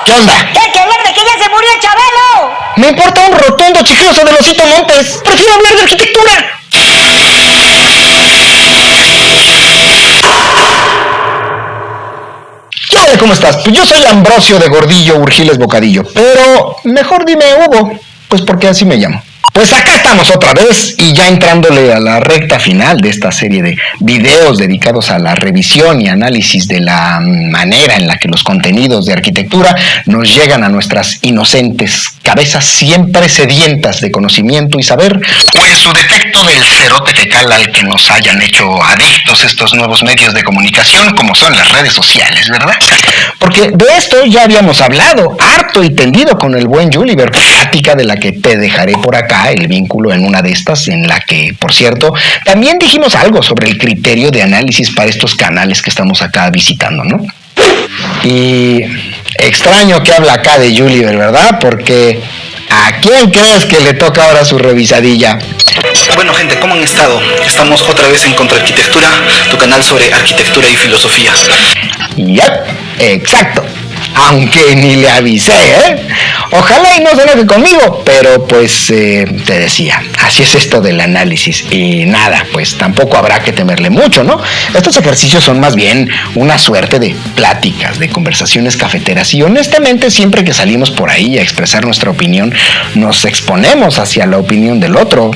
¿Qué onda? ¿Qué hay que hablar de que ya se murió Chabelo? Me importa un rotundo chifloso de Osito Montes. Prefiero hablar de arquitectura. ¿Qué onda? ¿Cómo estás? Pues yo soy Ambrosio de Gordillo Urgiles Bocadillo. Pero mejor dime Hugo, pues porque así me llamo. Pues acá estamos otra vez y ya entrándole a la recta final de esta serie de videos dedicados a la revisión y análisis de la manera en la que los contenidos de arquitectura nos llegan a nuestras inocentes cabezas siempre sedientas de conocimiento y saber, o en su defecto del cerote fecal al que nos hayan hecho adictos estos nuevos medios de comunicación como son las redes sociales, ¿verdad? Porque de esto ya habíamos hablado harto y tendido con el buen Juliver, plática de la que te dejaré por acá el vínculo en una de estas, en la que, por cierto, también dijimos algo sobre el criterio de análisis para estos canales que estamos acá visitando, ¿no? Y extraño que habla acá de Juliver, ¿verdad? Porque ¿a quién crees que le toca ahora su revisadilla? Bueno, gente, ¿cómo han estado? Estamos otra vez en Contraarquitectura, tu canal sobre arquitectura y filosofía. Yep, exacto. Aunque ni le avisé, ¿eh? Ojalá y no se enoje conmigo, pero pues te decía, así es esto del análisis. Y nada, pues tampoco habrá que temerle mucho, ¿no? Estos ejercicios son más bien una suerte de pláticas, de conversaciones cafeteras. Y honestamente, siempre que salimos por ahí a expresar nuestra opinión, nos exponemos hacia la opinión del otro.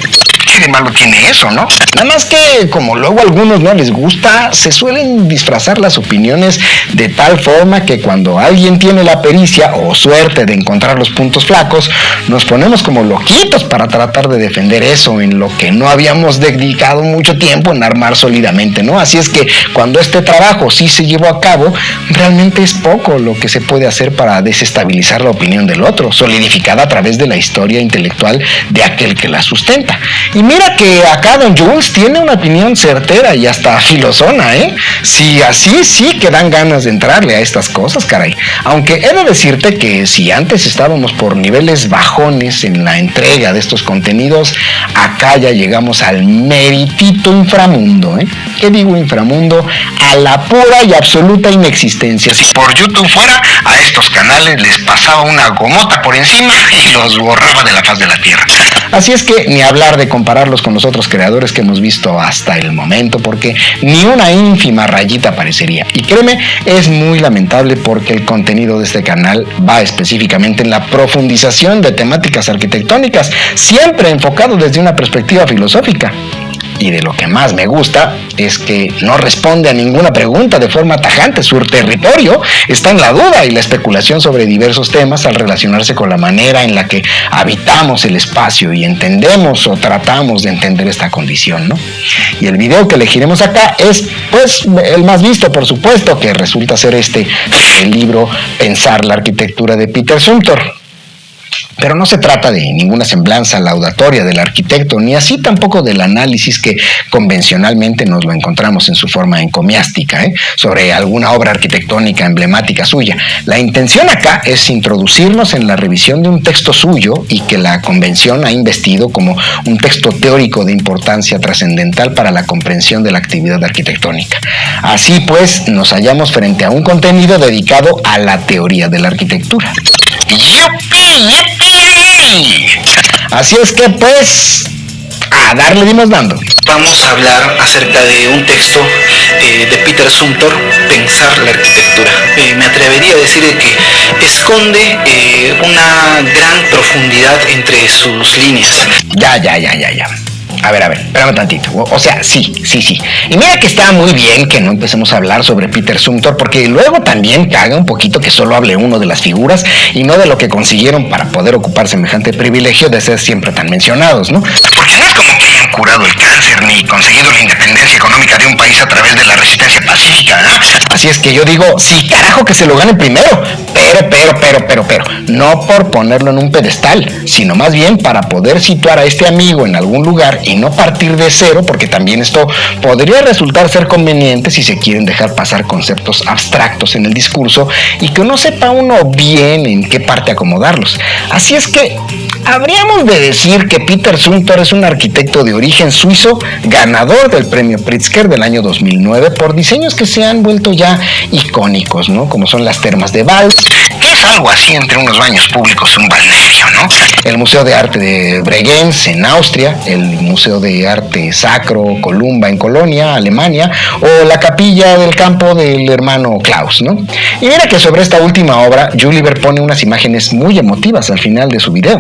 ¿Qué de malo tiene eso, no? Nada más que, como luego a algunos no les gusta, se suelen disfrazar las opiniones de tal forma que cuando alguien tiene la pericia o suerte de encontrar los puntos flacos, nos ponemos como loquitos para tratar de defender eso en lo que no habíamos dedicado mucho tiempo en armar sólidamente, ¿no? Así es que cuando este trabajo sí se llevó a cabo, realmente es poco lo que se puede hacer para desestabilizar la opinión del otro, solidificada a través de la historia intelectual de aquel que la sustenta. Y mira que acá Don Jules tiene una opinión certera y hasta filosona, ¿eh? Sí, así sí que dan ganas de entrarle a estas cosas, caray. Aunque he de decirte que si antes estábamos por niveles bajones en la entrega de estos contenidos, acá ya llegamos al meritito inframundo, ¿eh? ¿Qué digo inframundo? A la pura y absoluta inexistencia. Si por YouTube fuera, a estos canales les pasaba una gomota por encima y los borraba de la faz de la tierra. Así es que ni hablar de compararlos con los otros creadores que hemos visto hasta el momento, porque ni una ínfima rayita aparecería. Y créeme, es muy lamentable porque el contenido de este canal va específicamente en la profundización de temáticas arquitectónicas, siempre enfocado desde una perspectiva filosófica. Y de lo que más me gusta es que no responde a ninguna pregunta de forma tajante. Su territorio está en la duda y la especulación sobre diversos temas al relacionarse con la manera en la que habitamos el espacio y entendemos o tratamos de entender esta condición, ¿no? Y el video que elegiremos acá es, pues, el más visto, por supuesto, que resulta ser el libro Pensar la arquitectura de Peter Zumthor. Pero no se trata de ninguna semblanza laudatoria del arquitecto, ni así tampoco del análisis que convencionalmente nos lo encontramos en su forma encomiástica, sobre alguna obra arquitectónica emblemática suya. La intención acá es introducirnos en la revisión de un texto suyo y que la convención ha investido como un texto teórico de importancia trascendental para la comprensión de la actividad arquitectónica. Así pues, nos hallamos frente a un contenido dedicado a la teoría de la arquitectura. Así es que pues, a darle dimos dando. Vamos a hablar acerca de un texto de Peter Zumthor, Pensar la arquitectura. Me atrevería a decir que esconde una gran profundidad entre sus líneas. Ya. A ver, espérame tantito. O sea, sí. Y mira que está muy bien que no empecemos a hablar sobre Peter Zumthor, porque luego también caga un poquito que solo hable uno de las figuras y no de lo que consiguieron para poder ocupar semejante privilegio de ser siempre tan mencionados, ¿no? Porque no es como que hayan curado el cáncer ni conseguido la independencia económica de un país a través de la resistencia pacífica, ¿no? Así es que yo digo, sí, carajo que se lo ganen primero, pero, no por ponerlo en un pedestal, sino más bien para poder situar a este amigo en algún lugar y no partir de cero, porque también esto podría resultar ser conveniente si se quieren dejar pasar conceptos abstractos en el discurso y que no sepa uno bien en qué parte acomodarlos. Así es que habríamos de decir que Peter Zumthor es un arquitecto de origen suizo, ganador del premio Pritzker del año 2009 por diseños que se han vuelto ya icónicos, ¿no? Como son las termas de Val, que pues algo así entre unos baños públicos y un balneario, ¿no? El Museo de Arte de Bregenz en Austria, el Museo de Arte Sacro Columba en Colonia, Alemania, o la Capilla del Campo del hermano Klaus, ¿no? Y mira que sobre esta última obra, Gulliver pone unas imágenes muy emotivas al final de su video.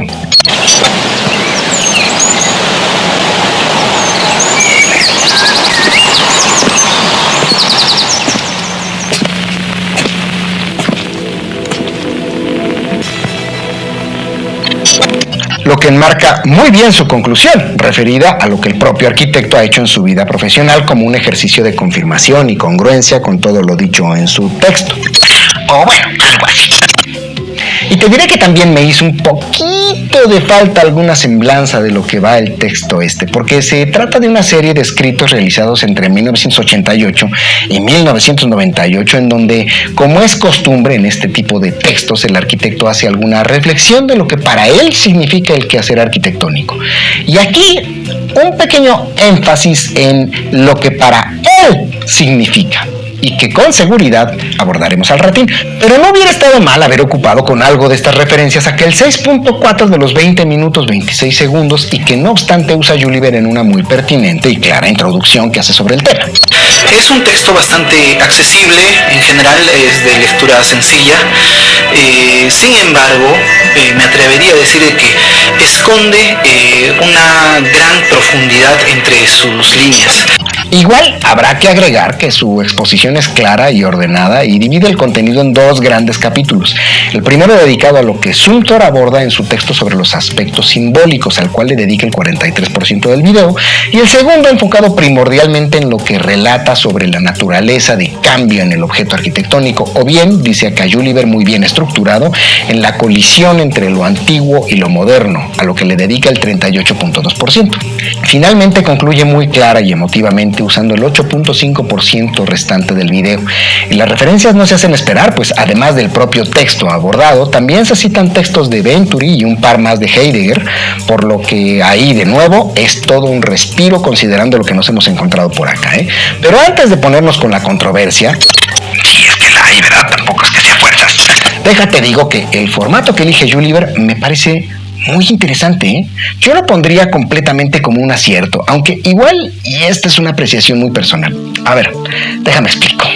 Lo que enmarca muy bien su conclusión, referida a lo que el propio arquitecto ha hecho en su vida profesional como un ejercicio de confirmación y congruencia con todo lo dicho en su texto. O bueno, algo así. Y te diré que también me hizo un poquito de falta alguna semblanza de lo que va el texto porque se trata de una serie de escritos realizados entre 1988 y 1998, en donde, como es costumbre en este tipo de textos, el arquitecto hace alguna reflexión de lo que para él significa el quehacer arquitectónico. Y aquí, un pequeño énfasis en lo que para él significa, y que con seguridad abordaremos al ratín, pero no hubiera estado mal haber ocupado con algo de estas referencias aquel 6.4 de los 20 minutos 26 segundos y que no obstante usa Gulliver en una muy pertinente y clara introducción que hace sobre el tema. Es un texto bastante accesible, en general es de lectura sencilla, sin embargo me atrevería a decir que esconde una gran profundidad entre sus líneas. Igual habrá que agregar que su exposición es clara y ordenada y divide el contenido en dos grandes capítulos. El primero dedicado a lo que Zumthor aborda en su texto sobre los aspectos simbólicos, al cual le dedica el 43% del video, y el segundo enfocado primordialmente en lo que relata sobre la naturaleza de cambio en el objeto arquitectónico, o bien, dice acá Gulliver muy bien estructurado, en la colisión entre lo antiguo y lo moderno, a lo que le dedica el 38.2%. Finalmente concluye muy clara y emotivamente usando el 8.5% restante del video. Y las referencias no se hacen esperar, pues además del propio texto abordado, también se citan textos de Venturi y un par más de Heidegger, por lo que ahí de nuevo es todo un respiro considerando lo que nos hemos encontrado por acá, ¿eh? Pero antes de ponernos con la controversia, si es que la hay, ¿verdad? Tampoco es que sea fuerzas. Déjate digo que el formato que elige Gulliver me parece muy interesante, ¿eh? Yo lo pondría completamente como un acierto, aunque igual, y esta es una apreciación muy personal. A ver, déjame explico.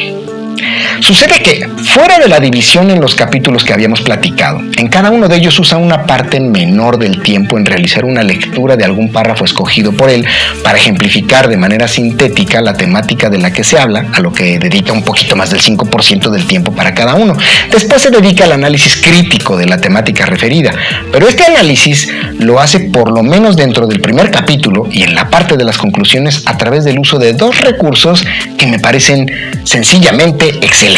Sucede que, fuera de la división en los capítulos que habíamos platicado, en cada uno de ellos usa una parte menor del tiempo en realizar una lectura de algún párrafo escogido por él para ejemplificar de manera sintética la temática de la que se habla, a lo que dedica un poquito más del 5% del tiempo para cada uno. Después se dedica al análisis crítico de la temática referida, pero este análisis lo hace por lo menos dentro del primer capítulo y en la parte de las conclusiones a través del uso de dos recursos que me parecen sencillamente excelentes.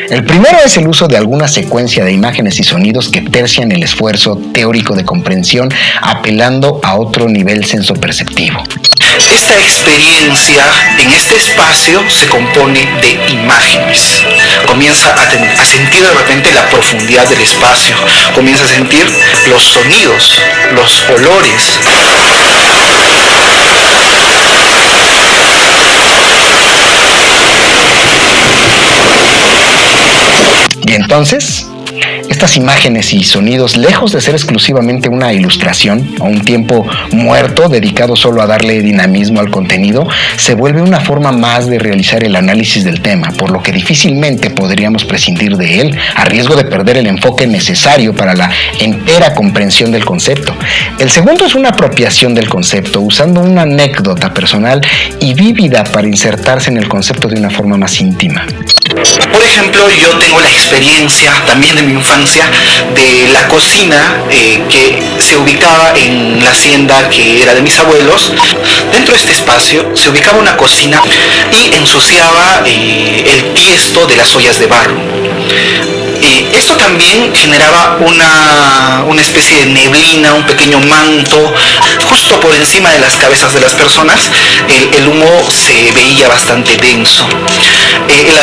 El primero es el uso de alguna secuencia de imágenes y sonidos que tercian el esfuerzo teórico de comprensión, apelando a otro nivel sensoperceptivo. Esta experiencia en este espacio se compone de imágenes. Comienza a sentir de repente la profundidad del espacio, comienza a sentir los sonidos, los olores. Y entonces, estas imágenes y sonidos, lejos de ser exclusivamente una ilustración o un tiempo muerto dedicado solo a darle dinamismo al contenido, se vuelve una forma más de realizar el análisis del tema, por lo que difícilmente podríamos prescindir de él, a riesgo de perder el enfoque necesario para la entera comprensión del concepto. El segundo es una apropiación del concepto, usando una anécdota personal y vívida para insertarse en el concepto de una forma más íntima. Por ejemplo, yo tengo la experiencia también de mi infancia de la cocina que se ubicaba en la hacienda que era de mis abuelos. Dentro de este espacio se ubicaba una cocina y ensuciaba el tiesto de las ollas de barro. Eso también generaba una especie de neblina, un pequeño manto justo por encima de las cabezas de las personas. El humo se veía bastante denso. El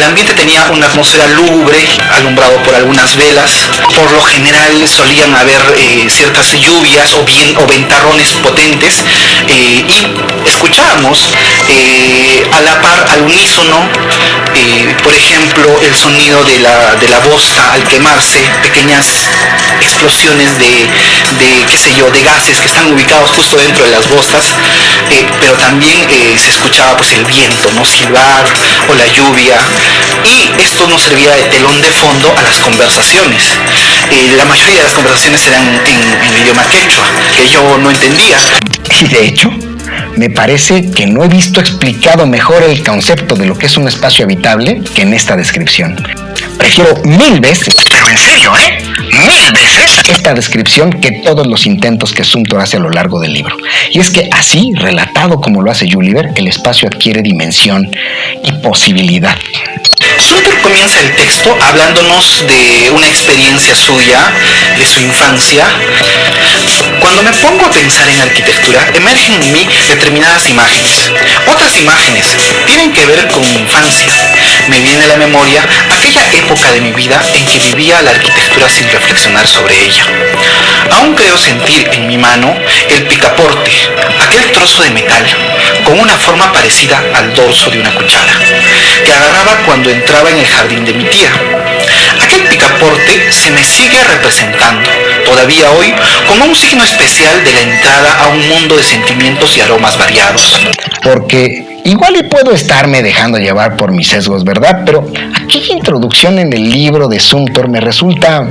ambiente tenía una atmósfera lúgubre, alumbrado por algunas velas. Por lo general solían haber ciertas lluvias o ventarrones potentes y escuchábamos a la par, al unísono, por ejemplo, el sonido de la bosta al quemarse, pequeñas explosiones de qué sé yo, de gases que están ubicados justo dentro de las bostas, pero también se escuchaba pues el viento, ¿no? Silbar o la lluvia, y esto nos servía de telón de fondo a las conversaciones. La mayoría de las conversaciones eran en el idioma quechua, que yo no entendía. Y de hecho, me parece que no he visto explicado mejor el concepto de lo que es un espacio habitable que en esta descripción. Prefiero 1000 veces, pero en serio, 1000 veces, esta descripción que todos los intentos que Sumter hace a lo largo del libro. Y es que así, relatado como lo hace Gulliver, el espacio adquiere dimensión y posibilidad. Sumter comienza el texto hablándonos de una experiencia suya, de su infancia. Cuando me pongo a pensar en arquitectura, emergen en mí determinadas imágenes. Otras imágenes tienen que ver con mi infancia. Me viene a la memoria aquella época de mi vida en que vivía la arquitectura sin reflexionar sobre ella. Aún creo sentir en mi mano el picaporte, aquel trozo de metal con una forma parecida al dorso de una cuchara, que agarraba cuando entraba en el jardín de mi tía. Aquel picaporte se me sigue representando, todavía hoy, como un signo especial de la entrada a un mundo de sentimientos y aromas variados. Porque igual y puedo estarme dejando llevar por mis sesgos, ¿verdad? Pero aquella introducción en el libro de Sumter me resulta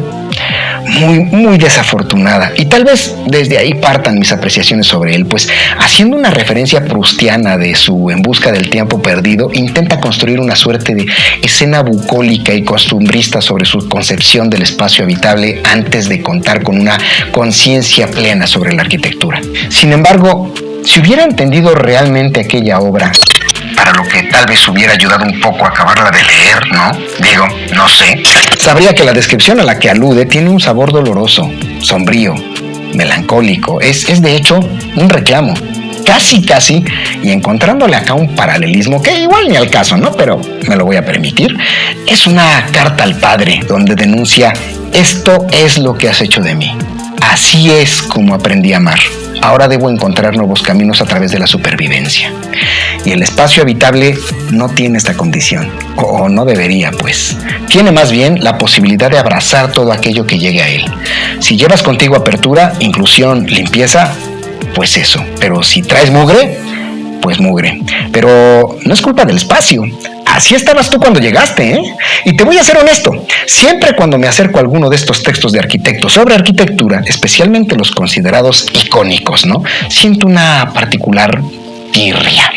muy desafortunada, y tal vez desde ahí partan mis apreciaciones sobre él, pues haciendo una referencia proustiana de su En busca del tiempo perdido, intenta construir una suerte de escena bucólica y costumbrista sobre su concepción del espacio habitable antes de contar con una conciencia plena sobre la arquitectura. Sin embargo, si hubiera entendido realmente aquella obra, para lo que tal vez hubiera ayudado un poco a acabarla de leer, ¿no? Digo, no sé. Sabría que la descripción a la que alude tiene un sabor doloroso, sombrío, melancólico. Es de hecho un reclamo. Casi, y encontrándole acá un paralelismo que igual ni al caso, ¿no? Pero me lo voy a permitir. Es una carta al padre donde denuncia: esto es lo que has hecho de mí. Así es como aprendí a amar. Ahora debo encontrar nuevos caminos a través de la supervivencia. Y el espacio habitable no tiene esta condición, o no debería, pues. Tiene más bien la posibilidad de abrazar todo aquello que llegue a él. Si llevas contigo apertura, inclusión, limpieza, pues eso. Pero si traes mugre, pues mugre. Pero no es culpa del espacio. Así estabas tú cuando llegaste, ¿eh? Y te voy a ser honesto, siempre cuando me acerco a alguno de estos textos de arquitectos sobre arquitectura, especialmente los considerados icónicos, ¿no? Siento una particular tirria.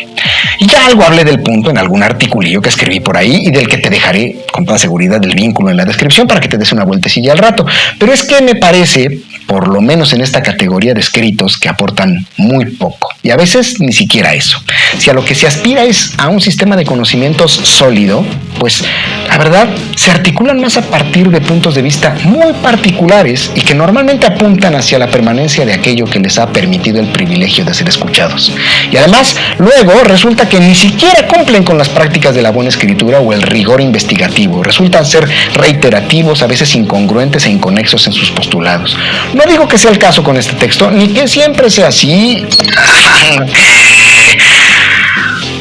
Y ya algo hablé del punto en algún articulillo que escribí por ahí y del que te dejaré con toda seguridad el vínculo en la descripción para que te des una vueltecilla al rato. Pero es que me parece, por lo menos en esta categoría de escritos, que aportan muy poco. Y a veces ni siquiera eso. Si a lo que se aspira es a un sistema de conocimientos sólido, pues la verdad se articulan más a partir de puntos de vista muy particulares y que normalmente apuntan hacia la permanencia de aquello que les ha permitido el privilegio de ser escuchados. Y además, luego resulta que ni siquiera cumplen con las prácticas de la buena escritura o el rigor investigativo. Resultan ser reiterativos, a veces incongruentes e inconexos en sus postulados. No digo que sea el caso con este texto, ni que siempre sea así.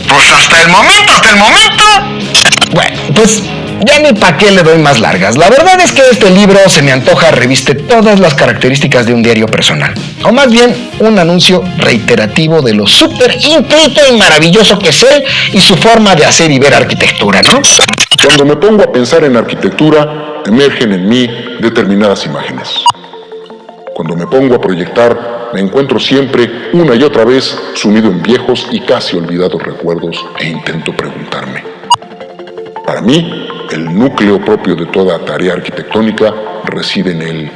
Pues hasta el momento. Bueno, pues ya ni pa' qué le doy más largas. La verdad es que este libro se me antoja reviste todas las características de un diario personal. O más bien, un anuncio reiterativo de lo súper intuito y maravilloso que es él y su forma de hacer y ver arquitectura, ¿no? Cuando me pongo a pensar en arquitectura, emergen en mí determinadas imágenes. Cuando me pongo a proyectar, me encuentro siempre, una y otra vez, sumido en viejos y casi olvidados recuerdos e intento preguntarme. Para mí, el núcleo propio de toda tarea arquitectónica reside en él.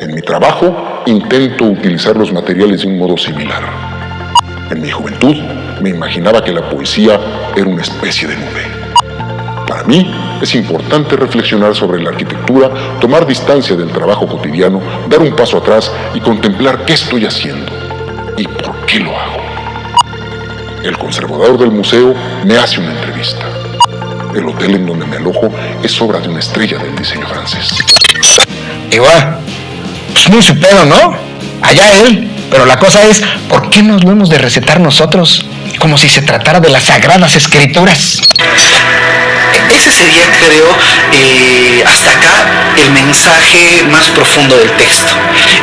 En mi trabajo, intento utilizar los materiales de un modo similar. En mi juventud, me imaginaba que la poesía era una especie de nube. Para mí, es importante reflexionar sobre la arquitectura, tomar distancia del trabajo cotidiano, dar un paso atrás y contemplar qué estoy haciendo y por qué lo hago. El conservador del museo me hace una entrevista. El hotel en donde me alojo es obra de una estrella del diseño francés. Igual, pues muy su pedo, ¿no? Allá él. Pero la cosa es, ¿por qué nos lo hemos de recetar nosotros? Como si se tratara de las sagradas escrituras. Ese sería, creo, hasta acá el mensaje más profundo del texto.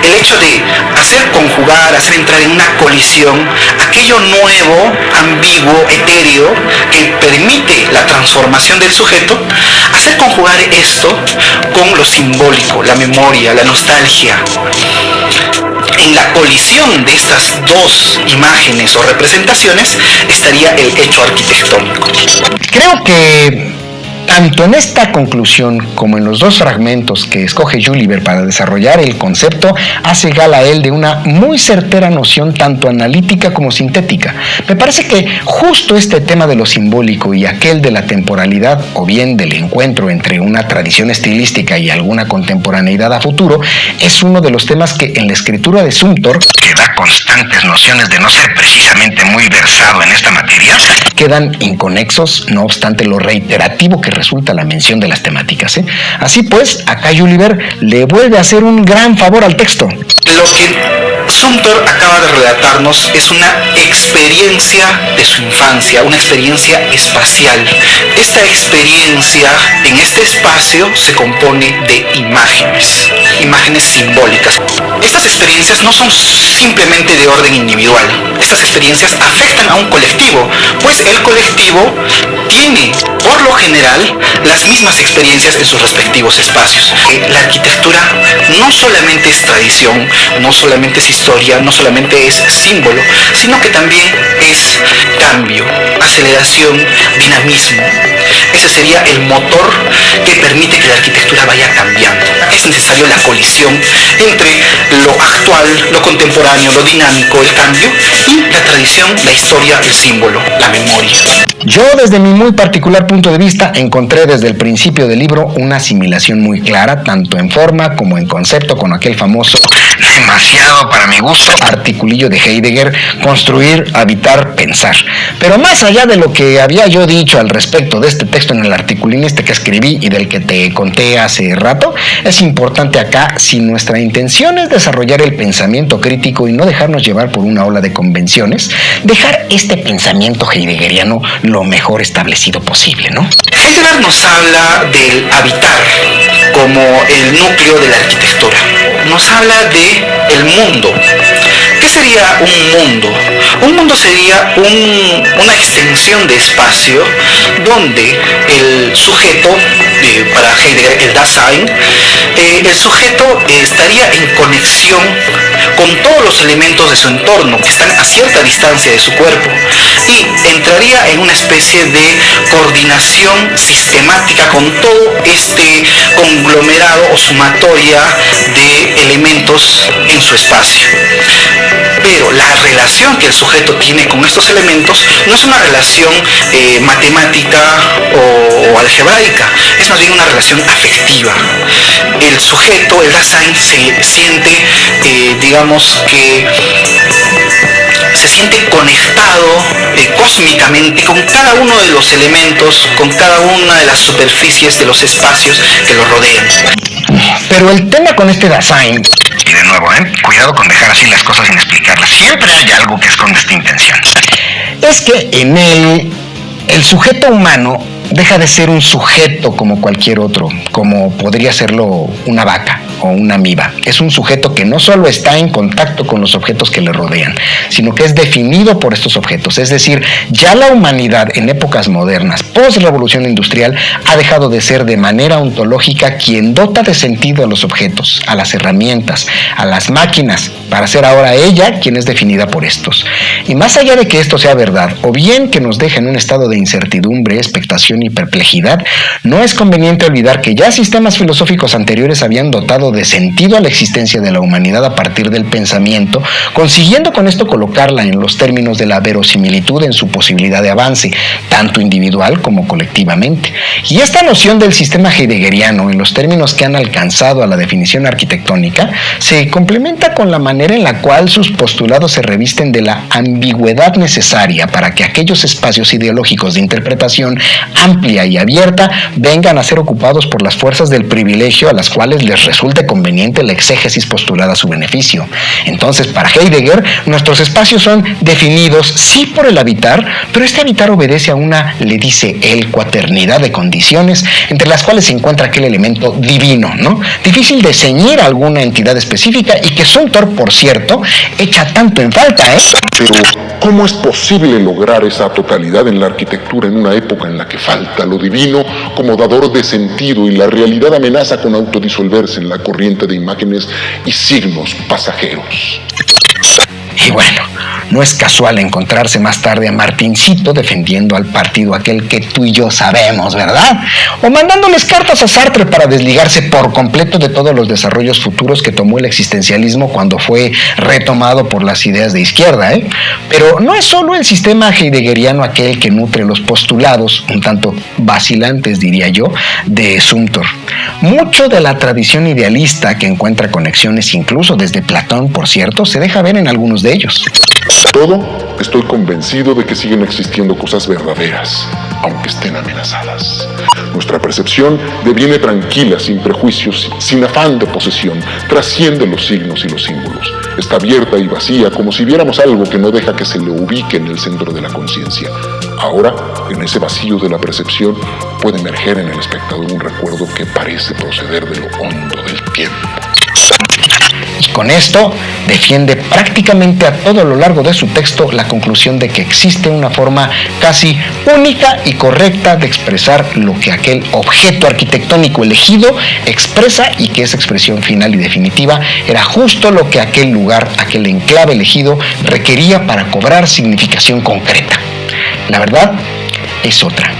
El hecho de hacer conjugar, hacer entrar en una colisión aquello nuevo, ambiguo, etéreo, que permite la transformación del sujeto, hacer conjugar esto con lo simbólico, la memoria, la nostalgia. En la colisión de estas dos imágenes o representaciones estaría el hecho arquitectónico. Creo que tanto en esta conclusión como en los dos fragmentos que escoge Gulliver para desarrollar el concepto, hace gala él de una muy certera noción tanto analítica como sintética. Me parece que justo este tema de lo simbólico y aquel de la temporalidad o bien del encuentro entre una tradición estilística y alguna contemporaneidad a futuro es uno de los temas que en la escritura de Zumthor, que da constantes nociones de no ser precisamente muy versado en esta materia, quedan inconexos, no obstante lo reiterativo que resulta la mención de las temáticas. Así pues, acá Gulliver le vuelve a hacer un gran favor al texto. Lo que Zumthor acaba de relatarnos es una experiencia de su infancia, una experiencia espacial. Esta experiencia en este espacio se compone de imágenes simbólicas. Estas experiencias no son simplemente de orden individual. Estas experiencias afectan a un colectivo, pues el colectivo tiene, por lo general, las mismas experiencias en sus respectivos espacios. La arquitectura no solamente es tradición, no solamente es historia, no solamente es símbolo, sino que también es cambio, aceleración, dinamismo. Ese sería el motor que permite que la arquitectura vaya cambiando. Es necesario la colisión entre lo actual, lo contemporáneo, lo dinámico, el cambio, y la tradición, la historia, el símbolo, la memoria. Yo, desde mi muy particular punto de vista, encontré desde el principio del libro una asimilación muy clara, tanto en forma como en concepto, con aquel famoso, demasiado para mi gusto, articulillo de Heidegger: construir, habitar, pensar. Pero más allá de lo que había yo dicho al respecto de este texto en el articulín que escribí y del que te conté hace rato, es importante acá, si nuestra intención es desarrollar el pensamiento crítico y no dejarnos llevar por una ola de convenciones, dejar este pensamiento heideggeriano lo mejor establecido posible, ¿no? Heidegger nos habla del habitar como el núcleo de la arquitectura. Nos habla de el mundo. ¿Qué sería un mundo? Un mundo sería una extensión de espacio donde el sujeto, para Heidegger el Dasein, el sujeto estaría en conexión con todos los elementos de su entorno que están a cierta distancia de su cuerpo y entraría en una especie de coordinación sistemática con todo este conglomerado o sumatoria de elementos en su espacio. Pero la relación que el sujeto tiene con estos elementos no es una relación matemática o algebraica, es más bien una relación afectiva. El sujeto, el Dasein, se siente, digamos que se siente conectado cósmicamente con cada uno de los elementos, con cada una de las superficies de los espacios que lo rodean. Pero el tema con este Dasein, y de nuevo, cuidado con dejar así las cosas sin explicarlas, siempre hay algo que esconde esta intención, es que en él el sujeto humano deja de ser un sujeto como cualquier otro, como podría serlo una vaca o una amiba. Es un sujeto que no solo está en contacto con los objetos que le rodean, sino que es definido por estos objetos. Es decir, ya la humanidad en épocas modernas, post-revolución industrial, ha dejado de ser de manera ontológica quien dota de sentido a los objetos, a las herramientas, a las máquinas, para ser ahora ella quien es definida por estos. Y más allá de que esto sea verdad, o bien que nos deje en un estado de incertidumbre, expectación y perplejidad, no es conveniente olvidar que ya sistemas filosóficos anteriores habían dotado de sentido a la existencia de la humanidad a partir del pensamiento, consiguiendo con esto colocarla en los términos de la verosimilitud en su posibilidad de avance, tanto individual como colectivamente. Y esta noción del sistema heideggeriano, en los términos que han alcanzado a la definición arquitectónica, se complementa con la manera en la cual sus postulados se revisten de la ambigüedad necesaria para que aquellos espacios ideológicos de interpretación amplia y abierta vengan a ser ocupados por las fuerzas del privilegio a las cuales les resulte conveniente la exégesis postulada a su beneficio. Entonces, para Heidegger, nuestros espacios son definidos, sí, por el habitar, pero este habitar obedece a una, le dice él, cuaternidad de condiciones entre las cuales se encuentra aquel elemento divino, ¿no? Difícil de ceñir a alguna entidad específica y que Zumthor, por cierto, echa tanto en falta, Pero, ¿cómo es posible lograr esa totalidad en la arquitectura en una época en la que falta lo divino como dador de sentido y la realidad amenaza con autodisolverse en la corriente de imágenes y signos pasajeros? Y bueno, no es casual encontrarse más tarde a Martincito defendiendo al partido aquel que tú y yo sabemos, ¿verdad? O mandándoles cartas a Sartre para desligarse por completo de todos los desarrollos futuros que tomó el existencialismo cuando fue retomado por las ideas de izquierda, ¿eh? Pero no es solo el sistema heideggeriano aquel que nutre los postulados, un tanto vacilantes diría yo, de Zumthor. Mucho de la tradición idealista, que encuentra conexiones incluso desde Platón, por cierto, se deja ver en algunos de ellos. Todo, estoy convencido de que siguen existiendo cosas verdaderas, aunque estén amenazadas. Nuestra percepción deviene tranquila, sin prejuicios, sin afán de posesión, trasciende los signos y los símbolos. Está abierta y vacía, como si viéramos algo que no deja que se le ubique en el centro de la conciencia. Ahora, en ese vacío de la percepción, puede emerger en el espectador un recuerdo que parece proceder de lo hondo del tiempo. Y con esto defiende prácticamente a todo lo largo de su texto la conclusión de que existe una forma casi única y correcta de expresar lo que aquel objeto arquitectónico elegido expresa, y que esa expresión final y definitiva era justo lo que aquel lugar, aquel enclave elegido requería para cobrar significación concreta. La verdad es otra,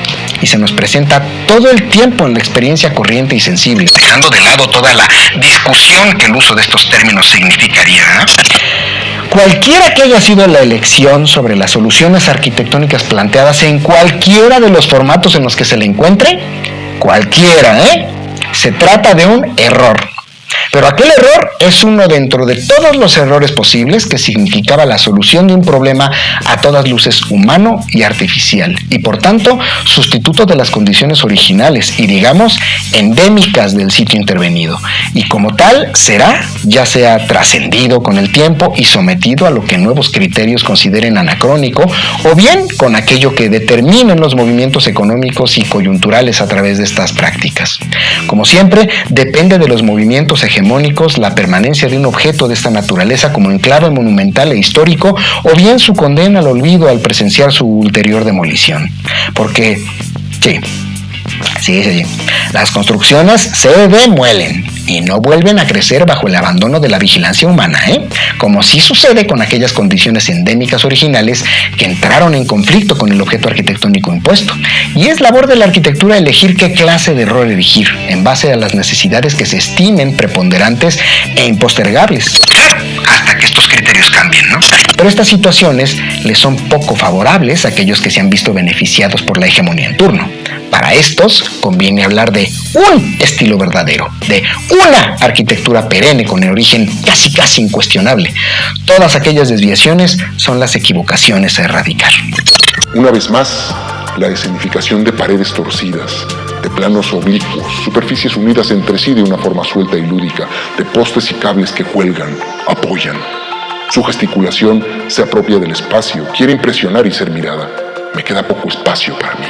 y se nos presenta todo el tiempo en la experiencia corriente y sensible, dejando de lado toda la discusión que el uso de estos términos significaría. Cualquiera que haya sido la elección sobre las soluciones arquitectónicas planteadas en cualquiera de los formatos en los que se le encuentre, cualquiera, se trata de un error. Pero aquel error es uno dentro de todos los errores posibles que significaba la solución de un problema a todas luces humano y artificial, y por tanto sustituto de las condiciones originales y, digamos, endémicas del sitio intervenido, y como tal será, ya sea trascendido con el tiempo y sometido a lo que nuevos criterios consideren anacrónico, o bien con aquello que determinen los movimientos económicos y coyunturales a través de estas prácticas. Como siempre, depende de los movimientos hegemónicos la permanencia de un objeto de esta naturaleza como enclave monumental e histórico, o bien su condena al olvido al presenciar su ulterior demolición. Porque, sí, las construcciones se demuelen y no vuelven a crecer bajo el abandono de la vigilancia humana, como sí sucede con aquellas condiciones endémicas originales que entraron en conflicto con el objeto arquitectónico impuesto. Y es labor de la arquitectura elegir qué clase de error erigir, en base a las necesidades que se estimen preponderantes e impostergables, hasta que estos criterios cambien, ¿no? Pero estas situaciones les son poco favorables a aquellos que se han visto beneficiados por la hegemonía en turno. Para estos conviene hablar de un estilo verdadero, de una arquitectura perenne con el origen casi incuestionable. Todas aquellas desviaciones son las equivocaciones a erradicar. Una vez más, la escenificación de paredes torcidas, de planos oblicuos, superficies unidas entre sí de una forma suelta y lúdica, de postes y cables que cuelgan, apoyan. Su gesticulación se apropia del espacio, quiere impresionar y ser mirada. Me queda poco espacio para mí.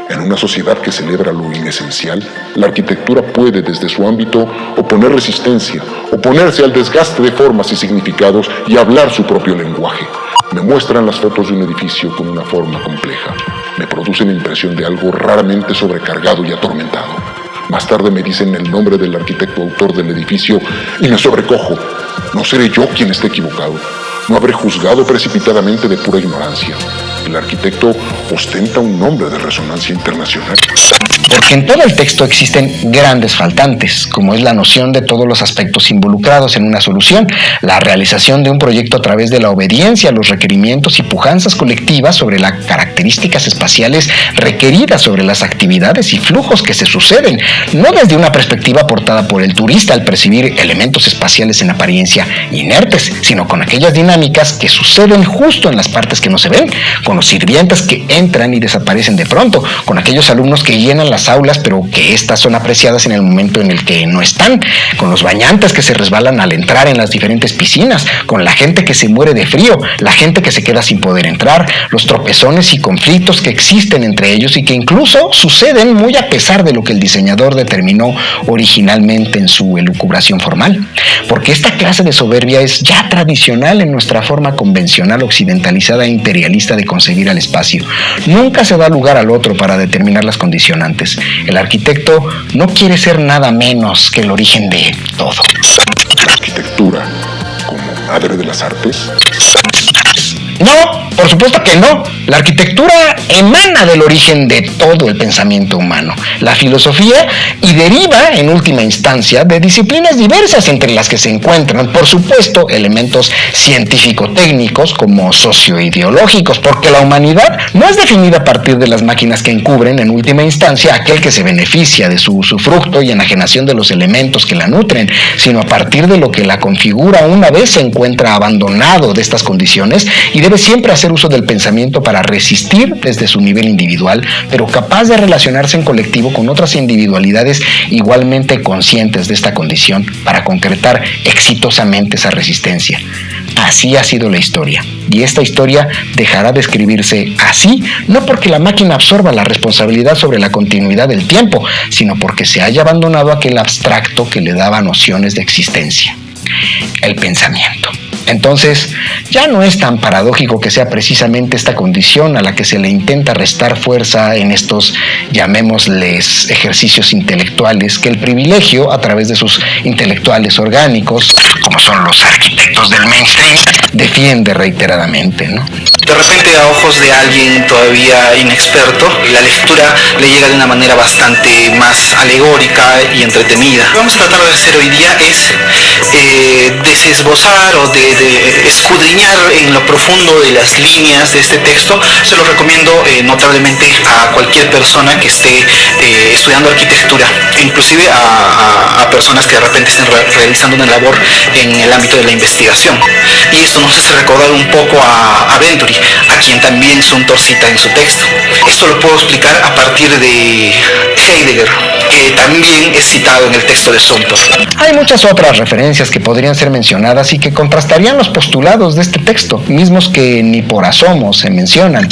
En una sociedad que celebra lo inesencial, la arquitectura puede, desde su ámbito, oponer resistencia, oponerse al desgaste de formas y significados y hablar su propio lenguaje. Me muestran las fotos de un edificio con una forma compleja. Me producen la impresión de algo raramente sobrecargado y atormentado. Más tarde me dicen el nombre del arquitecto autor del edificio y me sobrecojo. No seré yo quien esté equivocado. No habré juzgado precipitadamente de pura ignorancia. El arquitecto ostenta un nombre de resonancia internacional. Porque en todo el texto existen grandes faltantes, como es la noción de todos los aspectos involucrados en una solución, la realización de un proyecto a través de la obediencia a los requerimientos y pujanzas colectivas sobre las características espaciales requeridas sobre las actividades y flujos que se suceden, no desde una perspectiva aportada por el turista al percibir elementos espaciales en apariencia inertes, sino con aquellas dinámicas que suceden justo en las partes que no se ven, con los sirvientes que entran y desaparecen de pronto, con aquellos alumnos que llenan las las aulas, pero que estas son apreciadas en el momento en el que no están, con los bañantes que se resbalan al entrar en las diferentes piscinas, con la gente que se muere de frío, la gente que se queda sin poder entrar, los tropezones y conflictos que existen entre ellos y que incluso suceden muy a pesar de lo que el diseñador determinó originalmente en su elucubración formal. Porque esta clase de soberbia es ya tradicional en nuestra forma convencional, occidentalizada e imperialista de concebir al espacio. Nunca se da lugar al otro para determinar las condicionantes. El arquitecto no quiere ser nada menos que el origen de todo. ¿La arquitectura como madre de las artes? No, por supuesto que no. La arquitectura emana del origen de todo el pensamiento humano, la filosofía, y deriva en última instancia de disciplinas diversas entre las que se encuentran, por supuesto, elementos científico-técnicos como socio-ideológicos, porque la humanidad no es definida a partir de las máquinas que encubren en última instancia aquel que se beneficia de su usufructo y enajenación de los elementos que la nutren, sino a partir de lo que la configura una vez se encuentra abandonado de estas condiciones y debe siempre hacer uso del pensamiento para resistir desde su nivel individual, pero capaz de relacionarse en colectivo con otras individualidades igualmente conscientes de esta condición para concretar exitosamente esa resistencia. Así ha sido la historia, y esta historia dejará de escribirse así, no porque la máquina absorba la responsabilidad sobre la continuidad del tiempo, sino porque se haya abandonado aquel abstracto que le daba nociones de existencia: el pensamiento. Entonces, ya no es tan paradójico que sea precisamente esta condición a la que se le intenta restar fuerza en estos, llamémosles, ejercicios intelectuales, que el privilegio, a través de sus intelectuales orgánicos, como son los arquitectos del mainstream, defiende reiteradamente, ¿no? De repente, a ojos de alguien todavía inexperto, la lectura le llega de una manera bastante más alegórica y entretenida. Lo que vamos a tratar de hacer hoy día es desesbozar o de escudriñar en lo profundo de las líneas de este texto. Se lo recomiendo notablemente a cualquier persona que esté estudiando arquitectura, inclusive a personas que de repente estén realizando una labor en el ámbito de la investigación. Y eso nos hace recordar un poco a Venturi, a quien también Zumthor cita en su texto. Esto lo puedo explicar a partir de Heidegger, que también es citado en el texto de Zumthor. Hay muchas otras referencias que podrían ser mencionadas y que contrastarían los postulados de este texto, mismos que ni por asomo se mencionan.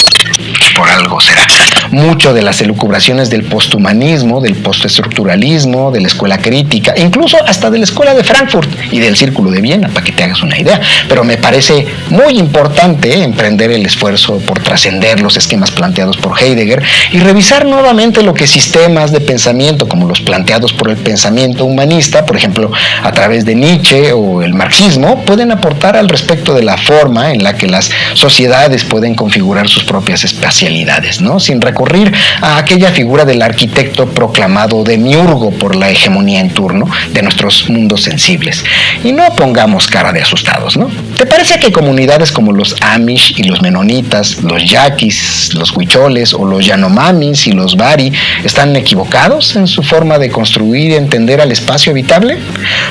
Por algo será. Mucho de las elucubraciones del posthumanismo, del postestructuralismo, de la escuela crítica, incluso hasta de la escuela de Frankfurt y del Círculo de Viena, para que te hagas una idea. Pero me parece muy importante emprender el esfuerzo por trascender los esquemas planteados por Heidegger y revisar nuevamente lo que sistemas de pensamiento, como los planteados por el pensamiento humanista, por ejemplo, a través de Nietzsche o el marxismo, pueden aportar al respecto de la forma en la que las sociedades pueden configurar sus propias espacialidades, ¿no? Sin recurrir a aquella figura del arquitecto proclamado demiurgo por la hegemonía en turno de nuestros mundos sensibles. Y no pongamos cara de asustados, ¿no? ¿Te parece que comunidades como los Amish y los menonitas, los yaquis, los huicholes o los yanomamis y los bari están equivocados en su forma de construir y entender al espacio habitable?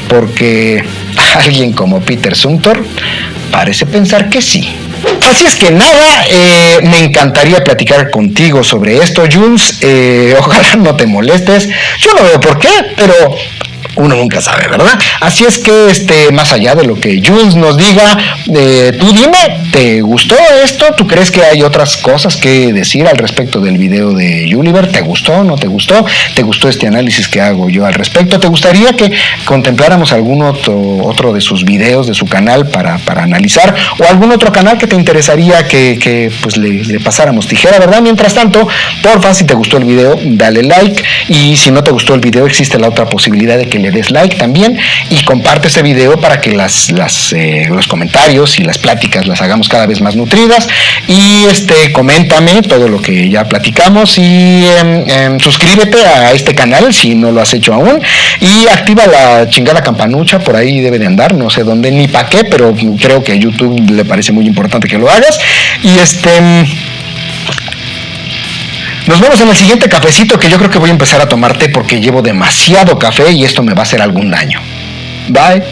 Porque alguien como Peter Zumthor parece pensar que sí. Así es que nada, me encantaría platicar contigo sobre esto, Jules. Ojalá no te molestes. Yo no veo por qué, pero uno nunca sabe, ¿verdad? Así es que, más allá de lo que Jules nos diga, tú dime, ¿te gustó esto? ¿Tú crees que hay otras cosas que decir al respecto del video de Gulliver? ¿Te gustó? ¿No te gustó? ¿Te gustó este análisis que hago yo al respecto? ¿Te gustaría que contempláramos algún otro de sus videos de su canal para analizar? ¿O algún otro canal que te interesaría que pues le pasáramos tijera, ¿verdad? Mientras tanto, porfa, si te gustó el video, dale like. Y si no te gustó el video, existe la otra posibilidad de que le des like también y comparte este video para que los comentarios y las pláticas las hagamos cada vez más nutridas. Y coméntame todo lo que ya platicamos y suscríbete a este canal si no lo has hecho aún y activa la chingada campanucha, por ahí debe de andar, no sé dónde ni para qué, pero creo que a YouTube le parece muy importante que lo hagas. Y nos vemos en el siguiente cafecito, que yo creo que voy a empezar a tomar té porque llevo demasiado café y esto me va a hacer algún daño. Bye.